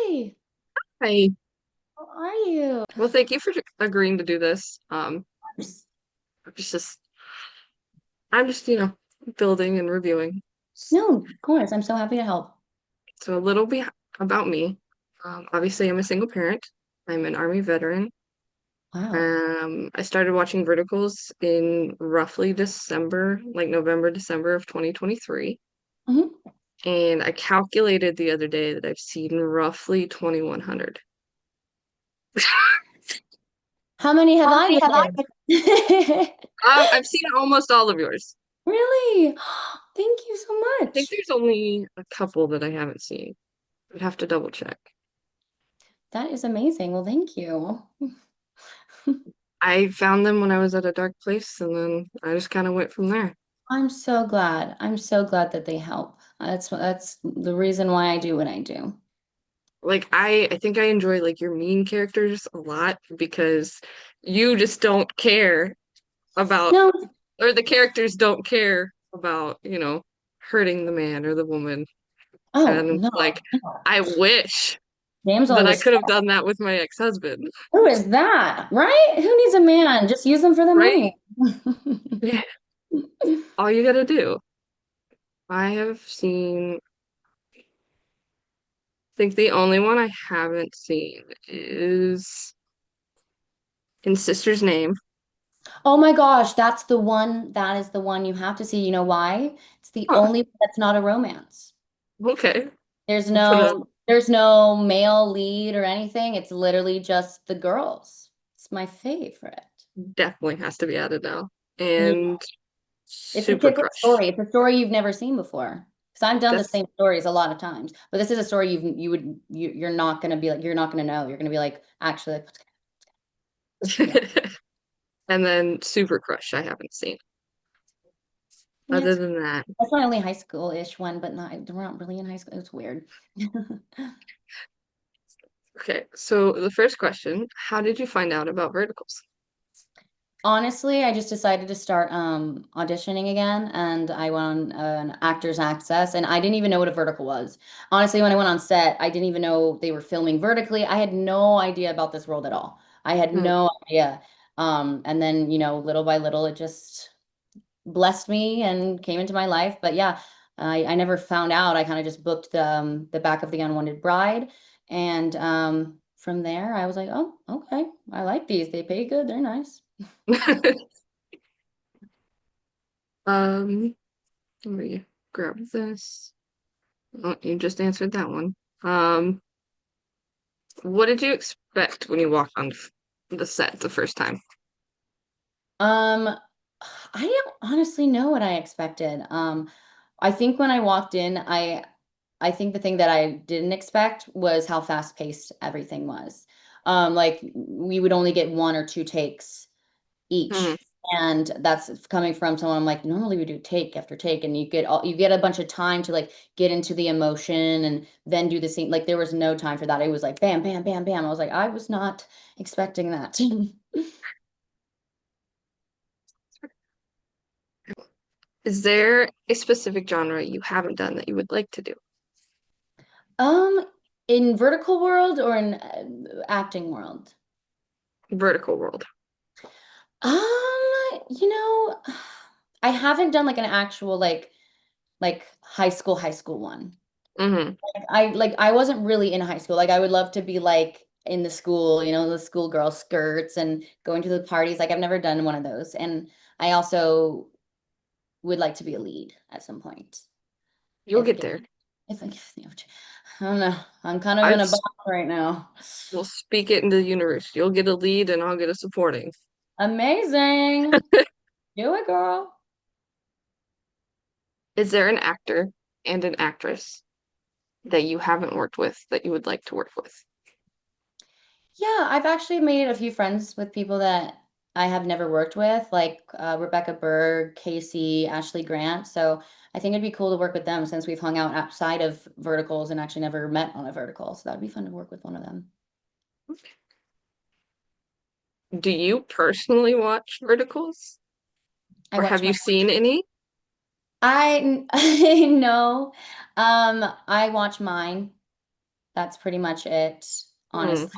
Hi, Hi. how are you? Well, thank you for agreeing to do this. It's just I'm just, building and reviewing. No, of course. I'm so happy to help. So a little bit about me. Obviously, I'm a single parent. I'm an Army veteran. Wow. I started watching Verticals in roughly December, like November, December of 2023. Hmm. And I calculated the other day that I've seen roughly 2,100. How many have How I many have I? been in? I've seen almost all of yours. Really? Thank you so I think much. there's only a couple that I haven't seen. I'd have to double check. That is amazing. Well, thank you. I found them when I was at a dark place, and then I just kind of went from there. I'm so glad. I'm so glad that they help. That's the reason why I do what I do. Like I think I enjoy like your mean characters a lot because you just don't care about, No. or the characters don't care about, hurting the man or the woman. Oh, And no. like, No. I wish Damsel that in I could distress. have done that with my ex-husband, Who is that? Right? Who needs a man? Just use them for the right? money. Yeah, all you gotta do. I have seen, I think the only one I haven't seen is in Sister's Name. Oh my gosh, that's the one. That is the one you have to see. You know why? It's the Huh, only one that's not a romance. okay. There's I'll put it no there's no male lead or anything. It's literally just the girls. It's my favorite. definitely has to be added now. Yeah. And It's a Super different Crush. story. It's a story you've never seen before. Because I've done the That's same stories a lot of times, but this is a story you're not gonna be like you're not gonna know. You're gonna be like actually like yeah. and then Super Crush I haven't seen. Yeah, Other than that, that's my only high school-ish one, but not we're not really in high school. It's weird. okay. So the first question, how did you find out about verticals? Honestly, I just decided to start auditioning again, and I went on an Actors Access, and I didn't even know what a vertical was. Honestly, when I went on set, I didn't even know they were filming vertically. I had no idea about this world at all. I had Hmm. no idea. And then, little by little, it just blessed me and came into my life. But yeah, I never found out. I kind of just booked the back of the Unwanted Bride, and from there, I was like, oh, okay, I like these. They pay good. They're nice. um, let me grab this. Oh, you just answered that one. Um, what did you expect when you walked on the set the first time? Um, I don't honestly know what I expected. I think when I walked in, I think the thing that I didn't expect was how fast-paced everything was. Like we would only get one or two takes Hmm. each. And that's coming from someone I'm like, normally we do take after take, and you get a bunch of time to like get into the emotion and then do the scene. Like there was no time for that. It was like bam, bam, bam, bam. I was like, I was not expecting that. Is there a specific genre you haven't done that you would like to do? Um, in vertical world or in acting world? Vertical world. You know, I haven't done like an actual like high school one. Hmm. I wasn't really in high school. Like I would love to be like in the school, the schoolgirl skirts and going to the parties. Like I've never done one of those. And I also would like to be a lead at some point. You'll If get given, there. if I don't know. I'm kind of in I've a box right now. We'll speak it into the universe. You'll get a lead and I'll get a supporting. Amazing. Do it, girl. Is there an actor and an actress that you haven't worked with that you would like to work with? Yeah, I've actually made a few friends with people that I have never worked with, like Rebecca Berg, Casey, Ashley Grant. So I think it'd be cool to work with them since we've hung out outside of verticals and actually never met on a vertical. So that'd be fun to work with one of them. Do you personally watch verticals? I Or have watch you my seen any? I I know. I watch mine. That's pretty much it, Hmm. honestly.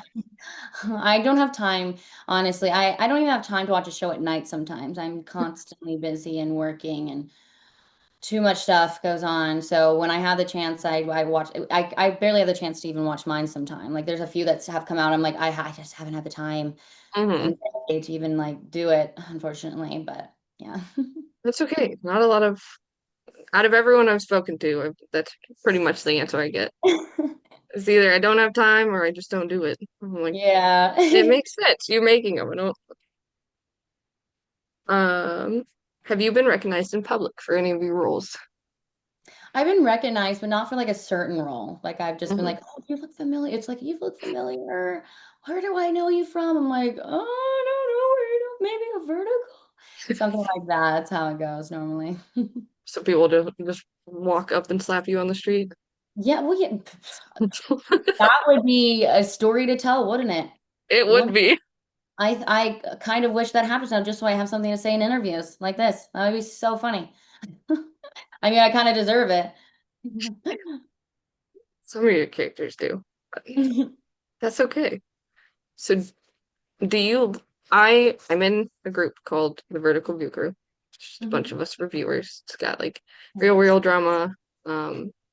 I don't have time, honestly. I don't even have time to watch a show at night sometimes. I'm constantly busy and working and too much stuff goes on. So when I have the chance, I watch. I barely have the chance to even watch mine sometime. Like there's a few that have come out. I'm like I just haven't had the time Hmm. and to even like do it, unfortunately. But yeah. That's okay. Not a lot of, out of everyone I've spoken to, that's pretty much the answer I get. It's either I don't have time or I just don't do it. I'm like, Yeah. it makes sense. You're making them. I don't. Um, have you been recognized in public for any of your roles? I've been recognized, but not for like a certain role. Like I've just been Hmm. like, oh, you look familiar. It's like you look familiar. Where do I know you from? I'm like, oh, I don't know. Where you know, maybe a vertical. Something like that. That's how it goes normally. So people just walk up and slap you on the street. Yeah, well, yeah, that would be a story to tell, wouldn't it? It would Wouldn't it? be. I kind of wish that happens now, just so I have something to say in interviews like this. That would be so funny. I mean, I kind of deserve it. Some of your characters do. But that's okay. So do you, I'm in a group called the Vertical View Crew. It's just a bunch Mhm. of us reviewers. It's got like Nice. real drama.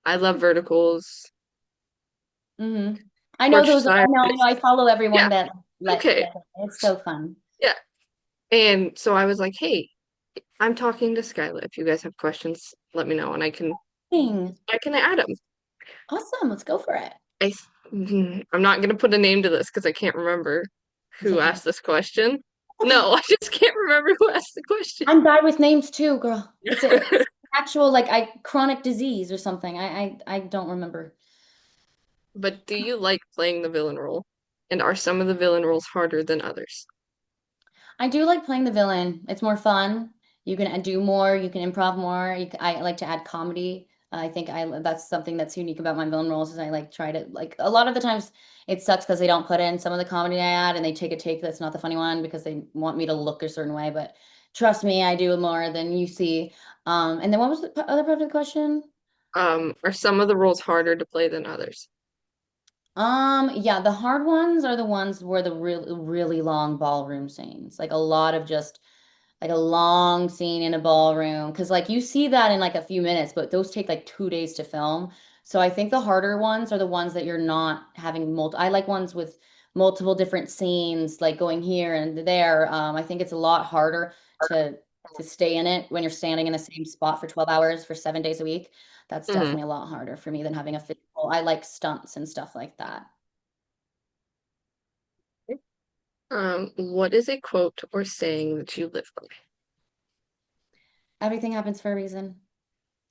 I love verticals. Hmm. I know Porch those. side. I know. I follow everyone Yeah. that Okay. that. It's so fun. Yeah. And so I was like, hey, I'm talking to Skyla. If you guys have questions, let me know and Dang. I can add them. Awesome. Let's go for it. I'm not gonna put a name to this because I can't remember It's who okay. asked this question. Okay. No, I just can't remember who asked the question. I'm bad with names too, girl. It's actual like I chronic disease or something. I don't remember. But do you like playing the villain role? And are some of the villain roles harder than others? I do like playing the villain. It's more fun. You can do more. You can improv more. I like to add comedy. I think that's something that's unique about my villain roles is I like try to like a lot of the times it sucks because they don't put in some of the comedy I add and they take a take that's not the funny one because they want me to look a certain way. But trust me, I do more than you see. And then what was the other part of the question? Are some of the roles harder to play than others? Yeah, the hard ones are the ones where the really long ballroom scenes, like a lot of just like a long scene in a ballroom. Cause like you see that in like a few minutes, but those take like 2 days to film. So I think the harder ones are the ones that you're not having I like ones with multiple different scenes, like going here and there. I think it's a lot harder to to stay in it when you're standing in the same spot for 12 hours for 7 days a week. That's Hmm. definitely a lot harder for me than having a physical. I like stunts and stuff like that. What is a quote or saying that you live by? Everything happens for a reason.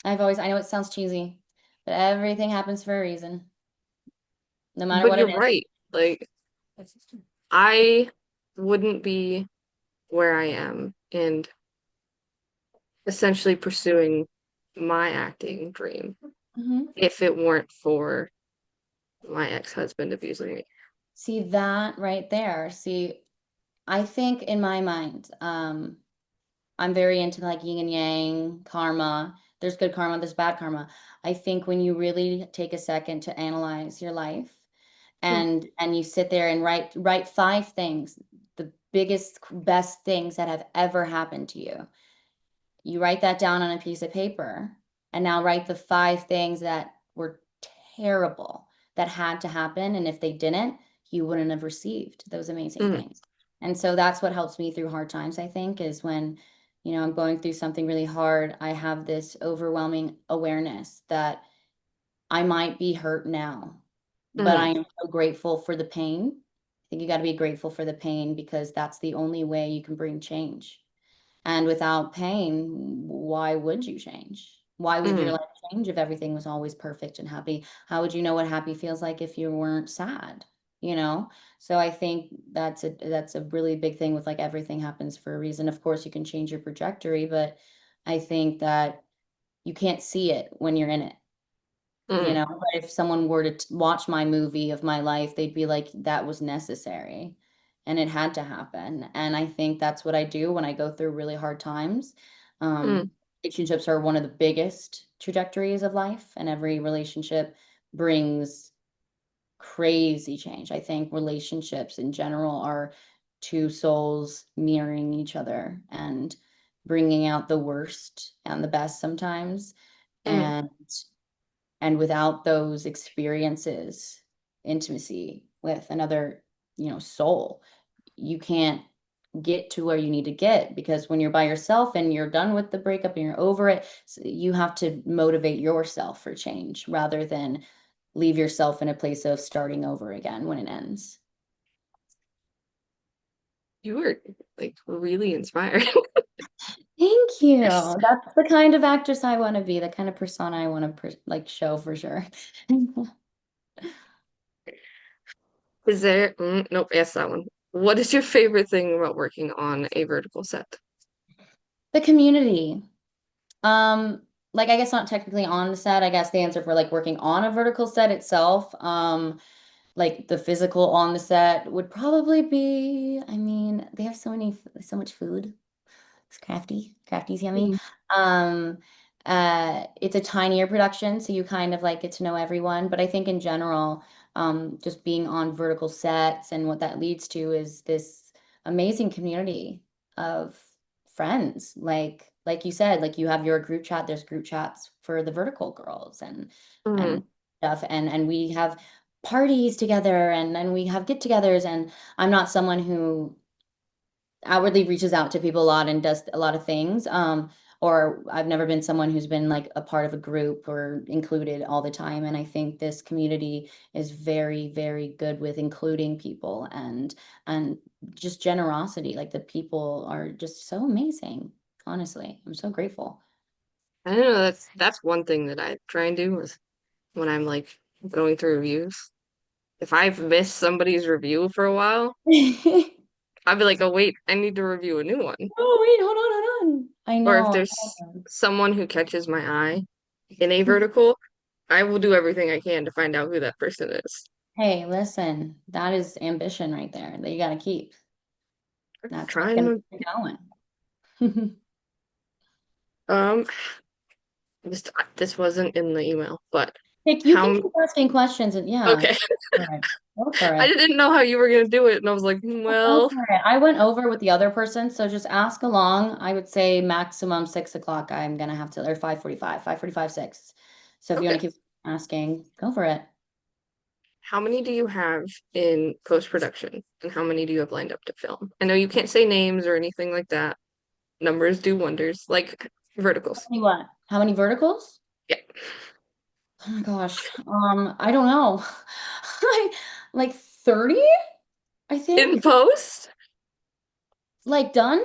I know it sounds cheesy, but everything happens for a reason, no matter But what you're it is. right. Like, I wouldn't be where I am and essentially pursuing my acting dream Mhm. if it weren't for my ex-husband abusing me. See that right there. See, I think in my mind, I'm very into like yin and yang, karma. There's good karma, there's bad karma. I think when you really take a second to analyze your life Hmm. and you sit there and write 5 things, the biggest, best things that have ever happened to you. You write that down on a piece of paper and now write the 5 things that were terrible that had to happen. And if they didn't, you wouldn't have received those amazing Hmm. things. And so that's what helps me through hard times, I think, is when, I'm going through something really hard, I have this overwhelming awareness that I might be hurt now, but Hmm. I am so grateful for the pain. I think you got to be grateful for the pain because that's the only way you can bring change. And without pain, why would you change? Why would your Hmm. life change if everything was always perfect and happy? How would you know what happy feels like if you weren't sad? You know? So I think that's a really big thing with like everything happens for a reason. Of course, you can change your trajectory, but I think that you can't see it when you're in it. Hmm. But if someone were to watch my movie of my life, they'd be like, that was necessary and it had to happen. And I think that's what I do when I go through really hard times. Hmm. Relationships are one of the biggest trajectories of life, and every relationship brings crazy change. I think relationships in general are two souls mirroring each other and bringing out the worst and the best sometimes. Mm, And without those experiences, intimacy with another, soul, you can't get to where you need to get, because when you're by yourself and you're done with the breakup and you're over it, you have to motivate yourself for change rather than leave yourself in a place of starting over again when it ends. you were like really inspired. Thank you. That's the kind of actress I want to be, the kind of persona I want to like show for sure. Is there, nope, ask that one. What is your favorite thing about working on a vertical set? The community. Um, like I guess not technically on the set. I guess the answer for like working on a vertical set itself. Like the physical on the set would probably be, I mean, they have so much food. It's crafty. Crafty's yummy. Mm, Um, it's a tinier production, so you kind of like get to know everyone. But I think in general, just being on vertical sets and what that leads to is this amazing community of friends. Like you said, like you have your group chat, there's group chats for the vertical girls and mm. stuff. And we have parties together and we have get-togethers. And I'm not someone who outwardly reaches out to people a lot and does a lot of things. Or I've never been someone who's been like a part of a group or included all the time. And I think this community is very, very good with including people and just generosity. Like the people are just so amazing. Honestly, I'm so grateful. I don't know, that's one thing that I try and do is when I'm like going through reviews. If I've missed somebody's review for a while, I'll be like, oh wait, I need to review a new one. Oh, wait, hold on. I Or if know. there's someone who catches my eye in a vertical, I will do everything I can to find out who that person is. Hey, listen, that is ambition right there that you got to keep. That's what's going to Trying keep it going. um this this wasn't in the email, but Like you can how keep asking questions and yeah, okay. all right. Go for I it. didn't know how you were gonna do it, and I was like, Go well, for it. I went over with the other person, so just ask along. I would say maximum 6 o'clock. I'm gonna have to, or 5:45, 5:45, 6. So if you okay. want to keep asking, go for it. How many do you have in post-production, and how many do you have lined up to film? I know you can't say names or anything like that. Numbers do wonders, like verticals. What? How many verticals? Yeah. Oh my gosh. I don't know. Like 30, I In think. post? Like done?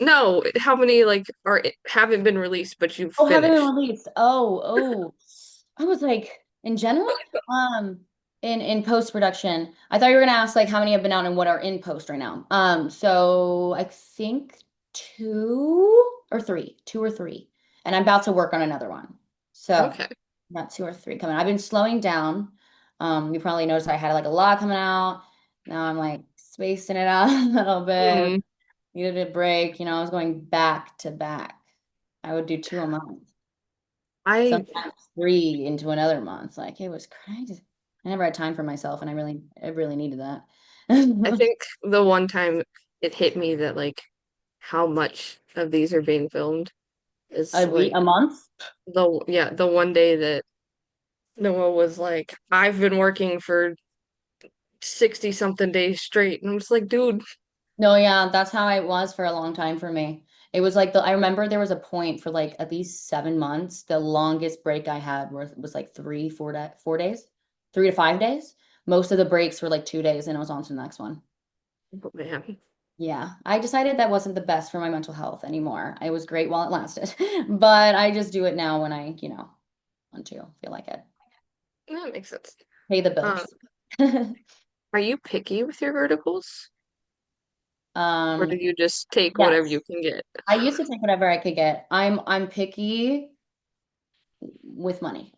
No, how many like are haven't been released but you've Oh, haven't been finished? released. Oh. I was like, in general, um, in post production. I thought you were gonna ask like how many have been out and what are in post right now. So I think two or three, and I'm about to work on another one. So Okay. not two or three coming. I've been slowing down. You probably noticed I had like a lot coming out. Now I'm like spacing it out a little bit. Mm, Needed a break. I was going back to back. I would do two a month, I sometimes three into another month. Like it was crazy. I never had time for myself, and I really needed that. I think the one time it hit me that like how much of these are being filmed is like A month? the one day that Noah was like, I've been working for 60 something days straight. And I'm just like, dude, No, yeah, that's how it was for a long time for me. It was like I remember there was a point for like at least 7 months. The longest break I had was like 4 days, 3 to 5 days. Most of the breaks were like 2 days, and I was on to the next one. oh, man. Yeah, I decided that wasn't the best for my mental health anymore. It was great while it lasted, but I just do it now when I want to feel like it. That makes sense. Pay the Um, bills. are you picky with your verticals? Or do Um, you just take whatever you yes. can get? I used to take whatever I could get. I'm picky with money.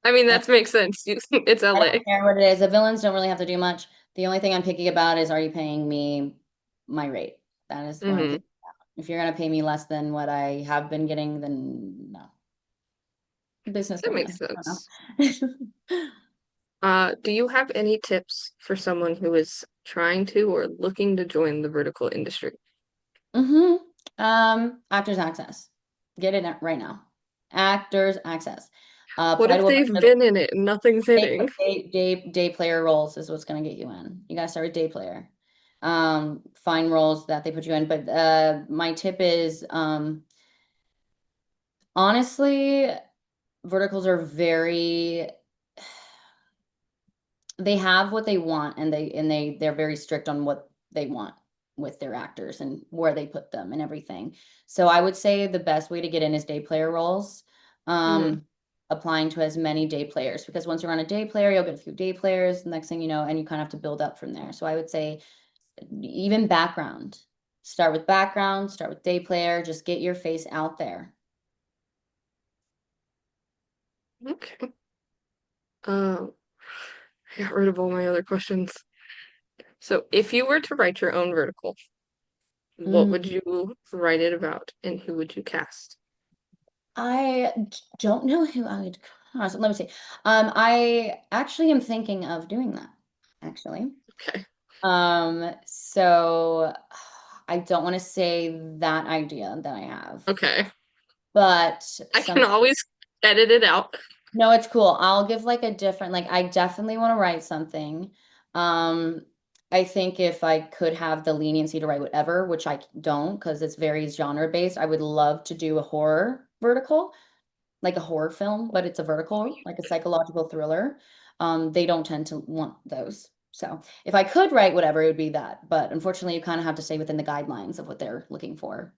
I mean, Like, that makes sense. It's I LA. don't care what it is. The villains don't really have to do much. The only thing I'm picky about is, are you paying me my rate? That is what I'm Hmm. picky about. If you're gonna pay me less than what I have been getting, then no. That makes Businesswoman. I sense. don't know. Do you have any tips for someone who is trying to or looking to join the vertical industry? Mm-hmm. Actors access. Get it right now. Actors access. What Apply to if a bunch they've of been in it and nothing's hitting? day player roles is what's gonna get you in. You gotta start with day player. Find roles that they put you in. But my tip is honestly, verticals are very they have what they want and they're very strict on what they want with their actors and where they put them and everything. So I would say the best way to get in is day player roles. Hmm. Um, Applying to as many day players because once you're on a day player, you'll get a few day players. The next thing you know, and you kind of have to build up from there. So I would say even background. Start with background, start with day player, just get your face out there. Okay. Um, I got rid of all my other questions. So, if you were to write your own vertical, what would Mm. you write it about and who would you cast? I don't know who I would cast. Let me see. I actually am thinking of doing that, actually. Okay. So I don't want to say that idea that I have, Okay. but I can some always edit it out. no, it's cool. I'll give like a different, like I definitely want to write something. Um, I think if I could have the leniency to write whatever, which I don't because it's very genre based, I would love to do a horror vertical like a horror film, but it's a vertical, like a psychological thriller. They don't tend to want those. So if I could write whatever, it would be that. But unfortunately, you kind of have to stay within the guidelines of what they're looking for.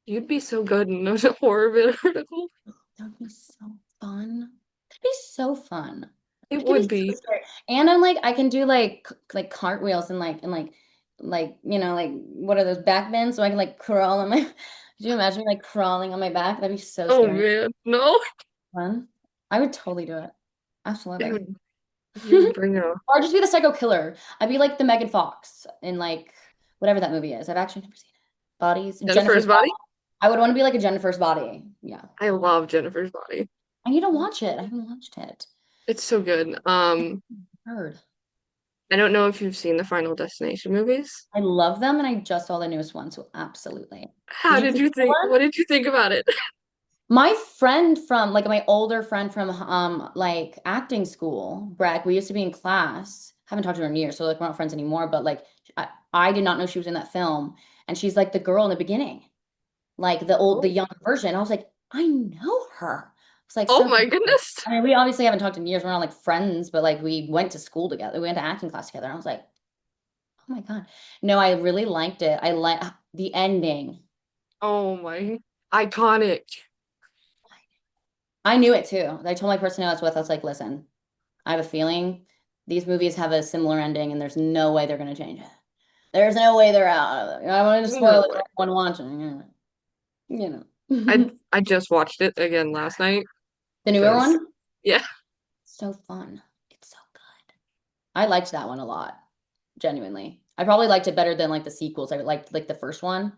You'd be so good in a horror vertical. That would be so fun. That'd be so fun. It It could be would so be. scary. And I'm like, I can do like cartwheels and like like what are those back bends? So I can like crawl on my. Could you imagine me like crawling on my back? That'd be so Oh scary. man, no. Fun. I would totally do it. You Absolutely. would you would bring a Or just be the psycho killer. I'd be like the Megan Fox in like whatever that movie is. I've actually never seen it. Bodies. Jennifer's Jennifer's Body. body. I would want to be like a Jennifer's Body. Yeah. I love Jennifer's body. I need to watch it. I haven't watched it. It's so good. Heard. I don't know if you've seen the Final Destination movies. I love them and I just saw the newest one, so absolutely. Did How you did see you the think? one? What did you think about it? My friend from like my older friend from like acting school, Bragg, we used to be in class. Haven't talked to her in years, so like we're not friends anymore, but like I did not know she was in that film. And she's like the girl in the beginning. Like the Oh, younger version. I was like, I know her. It's like oh so my crazy. goodness. I mean, we obviously haven't talked in years. We're not like friends, but like we went to school together. We went to acting class together. I was like, oh my God. No, I really liked it. I like the ending. Oh my, iconic. I knew it too. I told my person I was with, I was like, listen, I have a feeling these movies have a similar ending and there's no way they're gonna change it. There's no way they're out of it. I wanted to No spoil it way. for anyone watching, you know. I I just watched it again last night The newer because one? yeah. So fun. It's so good. I liked that one a lot, genuinely. I probably liked it better than like the sequels. I liked like the first one.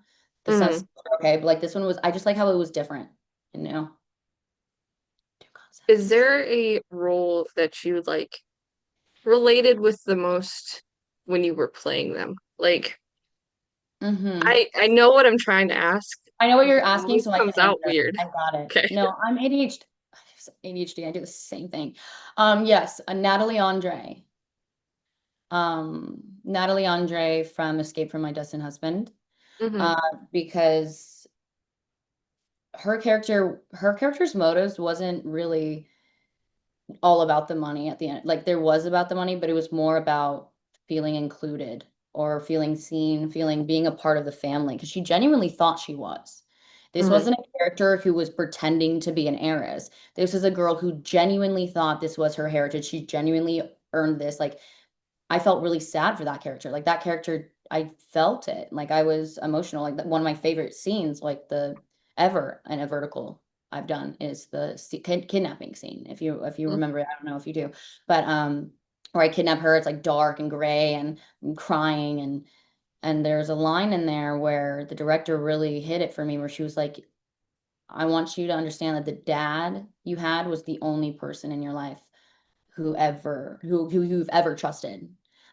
The Mhm. sequels were okay, but like this one was, I just like how it was different, you know? New Is concept. there a role that you like related with the most when you were playing them? Like Mm-hmm. I know what I'm trying to ask, I know what but you're it asking, always so I can comes out answer. weird. I got it. Okay. No, I'm ADHD. ADHD, I do the same thing. Yes, Natalie Andre. Natalie Andre from Escape from My Destined Husband. Hmm. Uh, because her character's motives wasn't really all about the money at the end. Like there was about the money, but it was more about feeling included or feeling seen, feeling being a part of the family because she genuinely thought she was. This Hmm. wasn't a character who was pretending to be an heiress. This was a girl who genuinely thought this was her heritage. She genuinely earned this. Like I felt really sad for that character. Like that character, I felt it. Like I was emotional. Like one of my favorite scenes, like the ever in a vertical I've done is the kidnapping scene. If you remember it, I don't know if you do, but where I kidnap her, it's like dark and gray and I'm crying and there's a line in there where the director really hit it for me, where she was like, "I want you to understand that the dad you had was the only person in your life who you've ever trusted.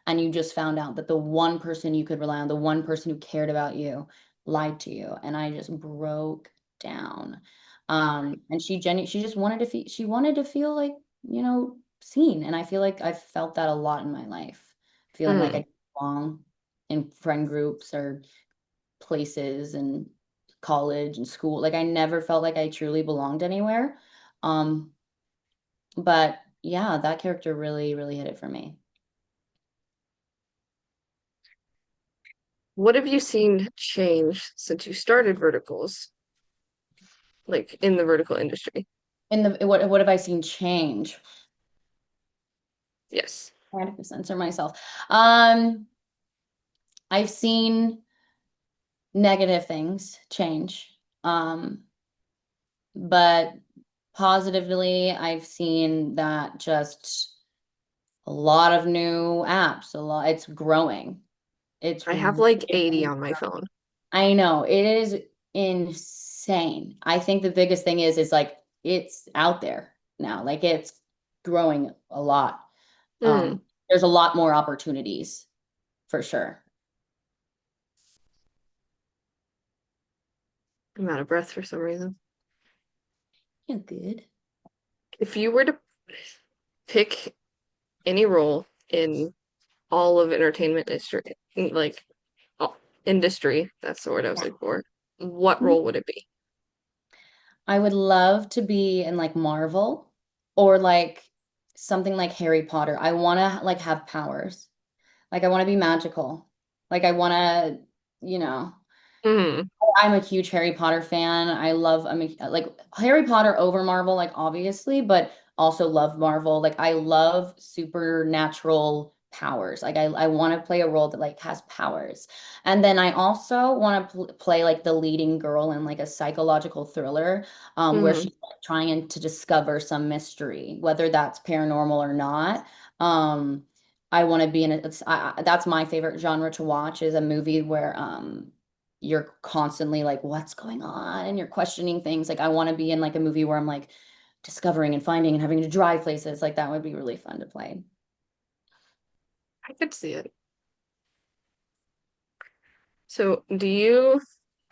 And you just found out that the one person you could rely on, the one person who cared about you, lied to you. And I just broke down. And she just wanted to feel like, seen. And I feel like I've felt that a lot in my life, feeling like Mm. I belong in friend groups or places and college and school. Like I never felt like I truly belonged anywhere. Um, but yeah, that character really, really hit it for me. What have you seen change since you started verticals, like in the vertical industry? In the what have I seen change? Yes. I have to censor myself. Um, I've seen negative things change. But positively, I've seen that just a lot of new apps, it's growing. It's I have really, like 80 on my phone. I know it is insane. I think the biggest thing is like it's out there now. Like it's growing a lot. Mm. There's a lot more opportunities for sure. I'm out of breath for some reason. Yeah, good. If you were to pick any role in all of entertainment industry, like oh, industry, that's the word I was looking for, what role would it be? I would love to be in like Marvel or like something like Harry Potter. I want to like have powers. Like I want to be magical. Like I want to, you know, Mm. I'm a huge Harry Potter fan. Like Harry Potter over Marvel, like obviously, but also love Marvel. Like I love supernatural powers. Like I want to play a role that like has powers. And then I also want to play like the leading girl in like a psychological thriller, where Hmm. she's like, trying to discover some mystery, whether that's paranormal or not. Um, I want to be in it. That's my favorite genre to watch is a movie where you're constantly like, what's going on? And you're questioning things. Like I want to be in like a movie where I'm like discovering and finding and having to drive places. Like that would be really fun to play. I could see it. So, do you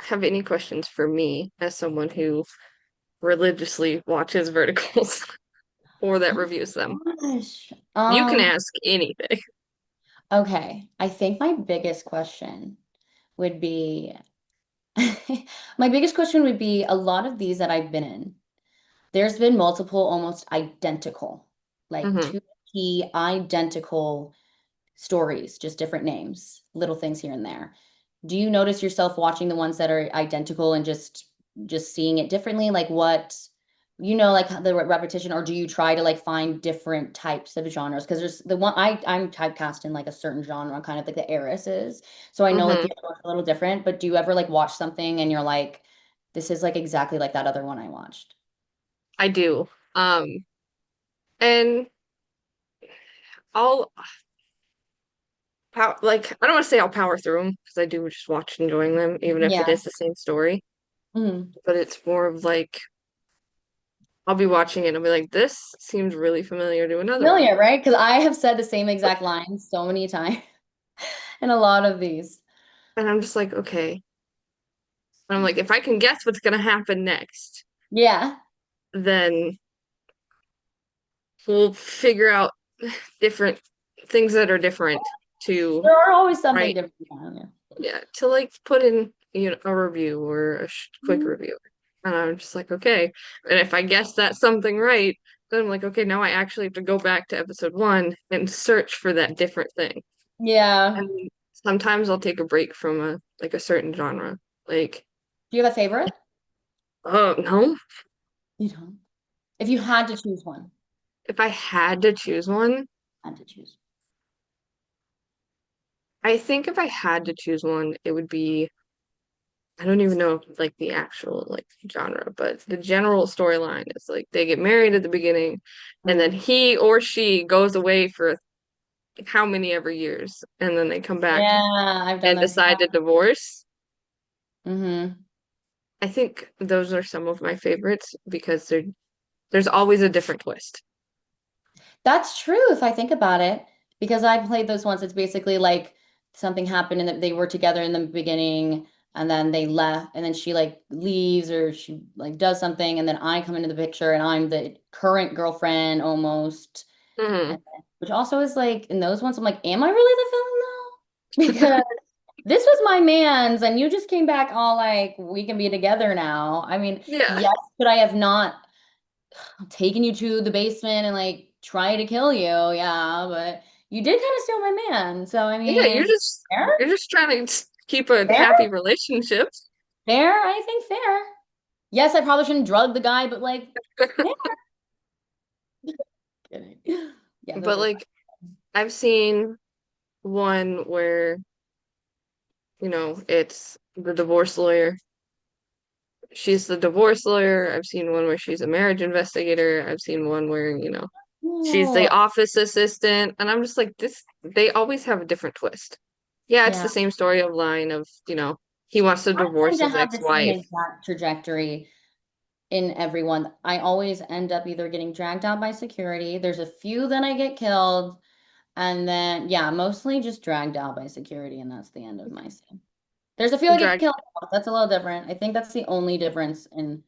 have any questions for me as someone who religiously watches verticals or that Oh reviews them? my gosh. You can ask anything. Okay. I think my biggest question would be my biggest question would be a lot of these that I've been in. There's been multiple almost identical, like Hmm. two key identical stories, just different names, little things here and there. Do you notice yourself watching the ones that are identical and just seeing it differently? Like what, like the repetition, or do you try to like find different types of genres? Because there's the one I'm typecast in like a certain genre, kind of like the heiress is. So I know like Hmm. the other one's a little different, but do you ever like watch something and you're like, this is like exactly like that other one I watched? I do. And I'll like I don't want to say I'll power through them because I do just watch enjoying them, even if it Yeah. is the same story. Mhm. But it's more of like I'll be watching it and I'll be like, this seems really familiar to another one. Familiar, right? Because I have said the same exact lines so many times in a lot of these. And I'm just like, okay. And I'm like, if I can guess what's gonna happen next, Yeah. then we'll figure out different things that are different to There are always something write, different on you. yeah, to like put in, a review or a quick Mhm. review. And I'm just like, okay. And if I guess that's something right, then I'm like, okay, now I actually have to go back to episode one and search for that different thing. Yeah. And sometimes I'll take a break from a certain genre. Like, Do you have a favorite? oh no, You don't. If you had to choose one, if I had to choose one, had to choose. I think if I had to choose one, it would be I don't even know like the actual like genre, but the general storyline is like they get married at the beginning and then Mm. he or she goes away for how many ever years and then they come back Yeah, I've done and this. decide to divorce. Mm-hmm. I think those are some of my favorites because there's always a different twist. That's true if I think about it, because I played those once. It's basically like something happened and that they were together in the beginning and then they left and then she like leaves or she like does something and then I come into the picture and I'm the current girlfriend almost. Hmm. And which also is like in those ones, I'm like, am I really the villain though? Because this was my man's and you just came back all like, we can be together now. I mean, Yeah. yes, could I have not taken you to the basement and like try to kill you? Yeah, but you did kind of steal my man. So, I Yeah, mean, fair, you're just trying to keep a fair, happy relationship. fair. I think fair. Yes, I probably shouldn't drug the guy, but like, fair. Kidding. Yeah, those But are fun. like I've seen one where, it's the divorce lawyer. She's the divorce lawyer. I've seen one where she's a marriage investigator. I've seen one where, she's the Cool. office assistant. And I'm just like, they always have a different twist. Yeah, it's Yeah. the same story of line of, he wants to I divorce tend to his have the same ex-wife. exact trajectory in everyone. I always end up either getting dragged out by security. There's a few that I get killed, and then yeah, mostly just dragged out by security, and that's the end of my scene. There's a few I get Drag. killed. That's a little different. I think that's the only difference in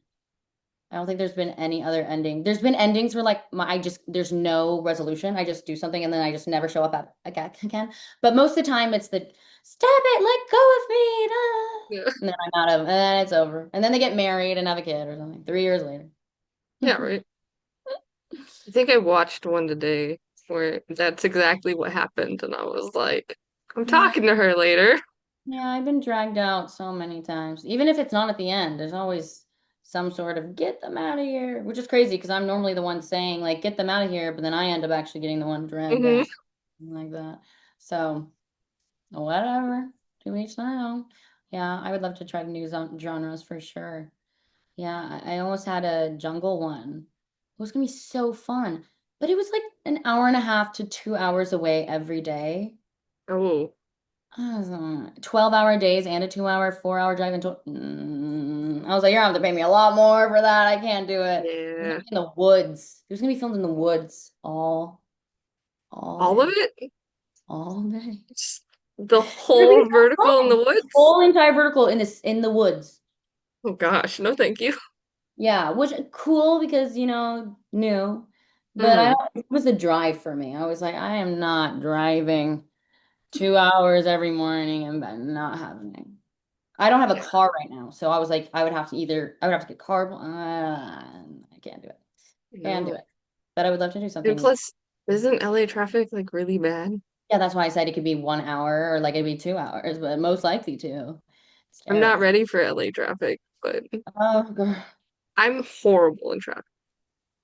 I don't think there's been any other ending. There's been endings where like I just there's no resolution. I just do something and then I just never show up at again. But most of the time it's the stop it, let go of me. Yeah. And then I'm out of and then it's over. And then they get married and have a kid or something 3 years later. Yeah, right. I think I watched one today where that's exactly what happened. And I was like, I'm Yeah. talking to her later. Yeah, I've been dragged out so many times. Even if it's not at the end, there's always some sort of get them out of here, which is crazy because I'm normally the one saying like get them out of here, but then I end up actually getting the one dragged Hmm. out like that. So whatever, to each their own. Yeah, I would love to try new genres for sure. Yeah, I almost had a jungle one. It was gonna be so fun, but it was like an hour and a half to 2 hours away every day. Oh, 12-hour days and a 2 hour, 4 hour drive into I was like, you're gonna have to pay me a lot more for that. I can't do it. It was gonna yeah. be in the woods. It was gonna be filmed in the woods all All of day, it? all day. Just the It'd be whole so vertical in the fun. The woods? whole entire vertical in this in the woods. Oh gosh, no thank you. Yeah, which cool because new. But I Hmm. don't it was a drive for me. I was like, I am not driving 2 hours every morning and not happening. I don't have a Yeah, car right now, so I was like, I would have to get car. I can't do it. Can't do no. it. But I would love to do And something. plus, isn't LA traffic like really bad? Yeah, that's why I said it could be 1 hour or like it'd be 2 hours, but most likely two. It's I'm not terrible. ready for LA traffic, but Oh, girl. I'm horrible in traffic.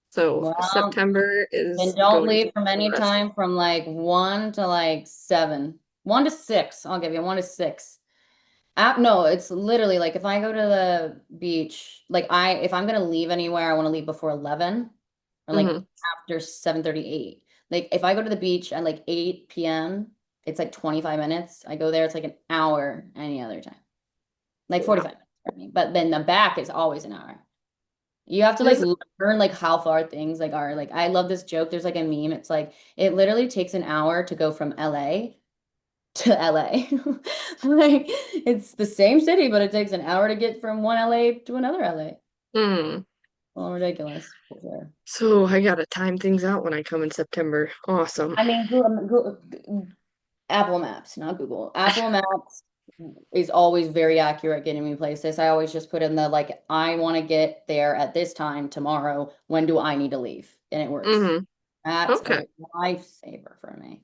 So Well, September then is don't going to leave be from any interesting. time from like 1 to like 7. 1 to 6. I'll give you 1 to 6. No, it's literally like if I go to the beach, like if I'm gonna leave anywhere, I want to leave before 11 or like Hmm. after 7:38. Like if I go to the beach at like 8 p.m., it's like 25 minutes. I go there, it's like an hour any other time. Like Wow. 45 minutes for me. But then the back is always an hour. You have to like There's, learn like how far things like are. Like I love this joke. There's like a meme. It's like it literally takes an hour to go from LA to LA. Like it's the same city, but it takes an hour to get from one LA to another LA. hmm. Well, ridiculous for sure. So I gotta time things out when I come in September. Awesome. I mean, Apple Maps, not Google. Apple Maps is always very accurate getting me places. I always just put in the like, I want to get there at this time tomorrow. When do I need to leave? And it works. Hmm. That's Okay. a lifesaver for me,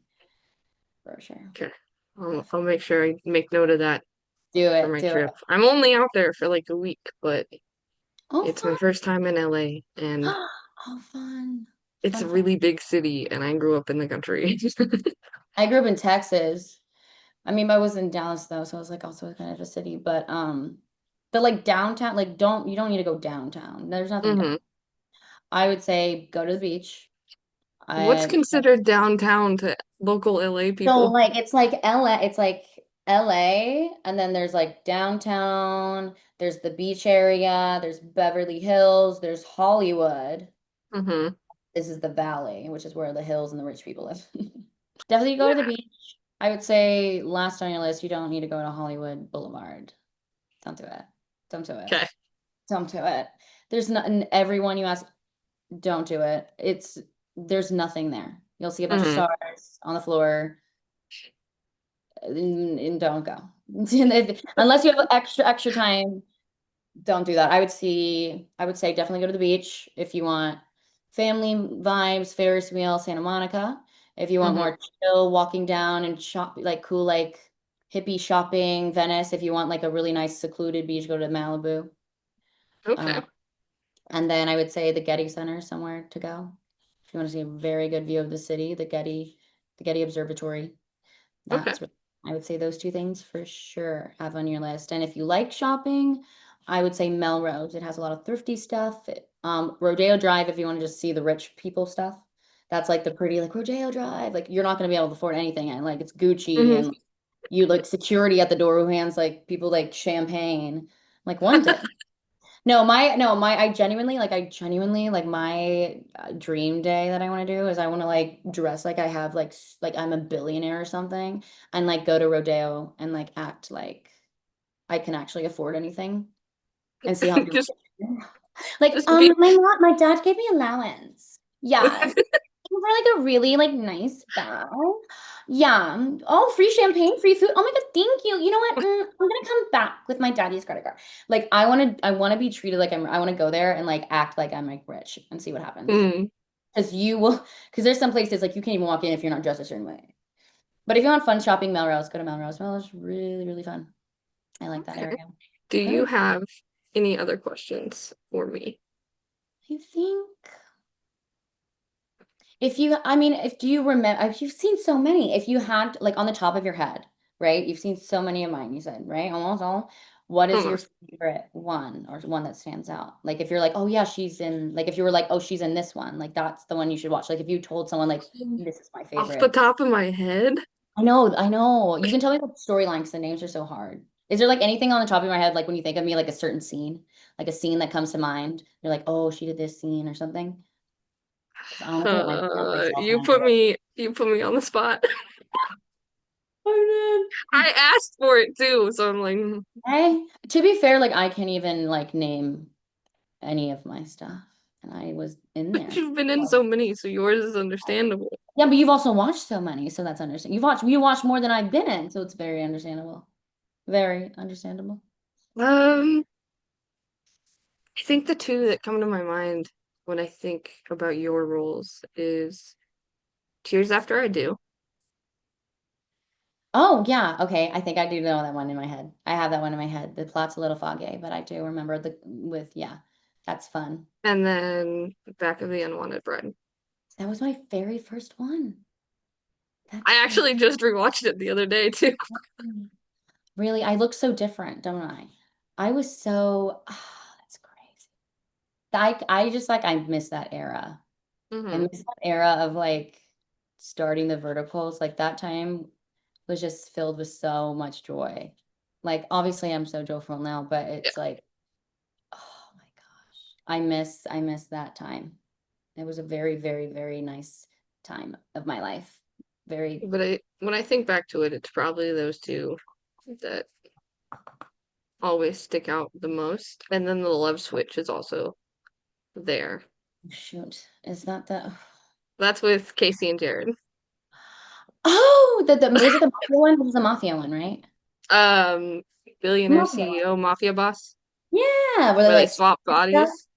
for sure. Okay. I'll Definitely. make sure I make note of that Do for it. my Do it. trip. I'm only out there for like a week, but Oh, it's my fun. first time in LA and Oh, fun. it's Fun, a fun. really big city and I grew up in the country. I grew up in Texas. I mean, I was in Dallas though, so I was like also kind of a city, but like downtown, like you don't need to go downtown. There's nothing down. Hmm. I would say go to the beach. What's I considered downtown to local LA so people? like it's like LA and then there's like downtown, there's the beach area, there's Beverly Hills, there's Hollywood. Hmm. This is the valley, which is where the hills and the rich people live. Definitely go to the Yeah. beach. I would say last on your list, you don't need to go to Hollywood Boulevard. Don't do it. Don't do it. Okay. Don't do it. There's not everyone you ask, don't do it. There's nothing there. You'll see a bunch of Hmm. stars on the floor and don't go. Unless you have extra time, don't do that. I would say definitely go to the beach if you want family vibes, Ferris wheel, Santa Monica. If you want Hmm. more chill walking down and shop like cool like hippie shopping, Venice. If you want like a really nice secluded beach, go to Malibu. Okay. Um, and then I would say the Getty Center is somewhere to go. If you want to see a very good view of the city, the Getty Observatory. Okay. That's what I would say those two things for sure have on your list. And if you like shopping, I would say Melrose. It has a lot of thrifty stuff. Rodeo Drive, if you want to just see the rich people stuff. That's like the pretty like Rodeo Drive. Like you're not going to be able to afford anything. And like it's Gucci Hmm. and you like security at the door who hands like people like champagne. Like one day. I genuinely like my dream day that I want to do is I want to like dress like I have like I'm a billionaire or something and like go to rodeo and like act like I can actually afford anything and see how people Just like just be my dad gave me allowance. Yes. For like a really like nice bag. Yeah. Oh, free champagne, free food. Oh my God, thank you. You know what? I'm gonna come back with my daddy's credit card. Like I want to be treated like I want to go there and like act like I'm like rich and see what happens. mm, Because you will, because there's some places like you can't even walk in if you're not dressed a certain way. But if you want fun shopping, Melrose, go to Melrose. Melrose is really, really fun. I like that okay. area. Do you Good. have any other questions for me? I think. If you, I mean, if do you remember, if you've seen so many, if you had like on the top of your head, right? You've seen so many of mine, you said, right? Almost all. What is your Almost. favorite one or one that stands out? Like if you're like, oh yeah, she's in, like if you were like, oh, she's in this one, like that's the one you should watch. Like if you told someone like, this is my Off the favorite. top of my head, I know, I know. You can tell me the storyline because the names are so hard. Is there like anything on the top of your head, like when you think of me, like a certain scene, like a scene that comes to mind? You're like, oh, she did this scene or something? Because honestly, it might be on myself and I know it. you put me on the spot. Oh, I asked for it too, so I'm like, to be fair, like I can't even like name any of my stuff, and I was in but there. you've been in Well, so many, so yours is understandable. yeah, but you've also watched so many, so that's understandable. You watched more than I've been in, so it's very understandable. Very understandable. Um, I think the two that come to my mind when I think about your roles is Tears After I Do, Oh yeah, okay. I think I do know that one in my head. I have that one in my head. The plot's a little foggy, but I do remember the with yeah, that's fun. and then Back of the Unwanted Bride. That was my very first one. That's I crazy. actually just rewatched it the other day too. Really, I look so different, don't I? I was so that's crazy. I just like I miss that era. I Hmm. miss that era of like starting the verticals. Like that time was just filled with so much joy. Like obviously I'm so joyful now, but Yeah, it's like, oh my gosh. I miss that time. It was a very, very, very nice time of my life. Very but when I think back to it, it's probably those two that always stick out the most. And then the love switch is also there. shoot. Is that the That's with Casey and Jared. Oh, the was it the mafia one? It was the mafia one, right? Um, Billionaire Mafia one. CEO, Mafia Boss, Yeah, where they where they like swap stuff. bodies.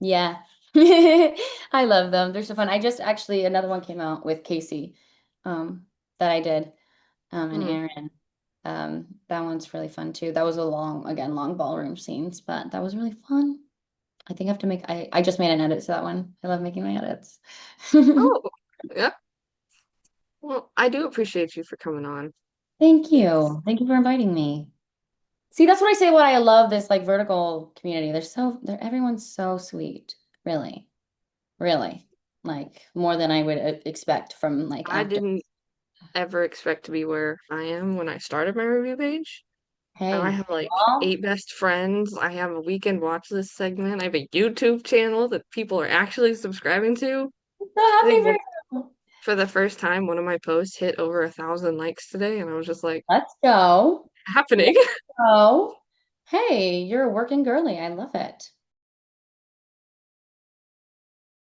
Yeah. I love them. They're so fun. I just actually another one came out with Casey, that I did, and Mm. Aaron. That one's really fun too. That was a long ballroom scenes, but that was really fun. I think I have to make I just made an edit to that one. I love making my edits. Oh, yeah. Well, I do appreciate you for coming on. Thank It's you. Thank you for inviting me. See, that's what I say what I love this like vertical community. They're everyone's so sweet. Really. Really. Like more than I would expect from like I actors. didn't ever expect to be where I am when I started my review page. And I Hey, have like well, 8 best friends. I have a weekend watch list segment. I have a YouTube channel that people are actually subscribing to. So I happy think for you. for the first time, one of my posts hit over 1,000 likes today, and I was just like, Let's go. happening. Let's go. Hey, you're a working girly. I love it.